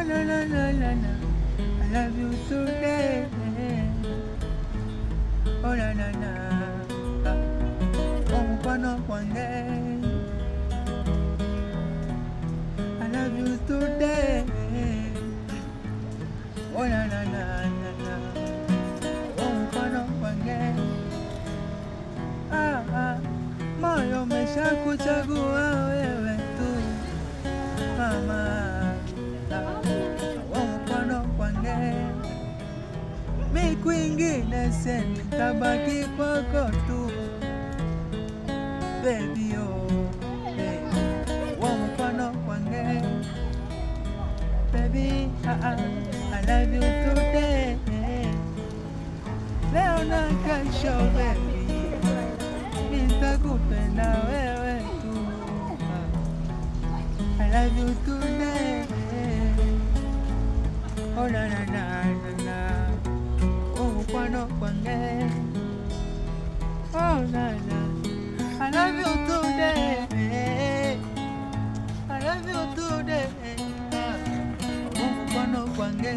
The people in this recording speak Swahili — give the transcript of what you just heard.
na na na na na. I love you today. Oh na na na. Oh mkono kwange. I love you today. Oh na na na na na. Oh mkono kwange. Moyo umeshakuchagua wewe tu mama. Oh mkono kwange. Mi kwingine seni tabaki kwako tu baby oh baby. Oh mkono kwange baby I love you today. Leo na kesho baby nitakupenda wewe tu. I love you today. Oh na na na na na. Oh mkono kwange. Oh na na. I love you today. I love you today. Oh mkono kwange.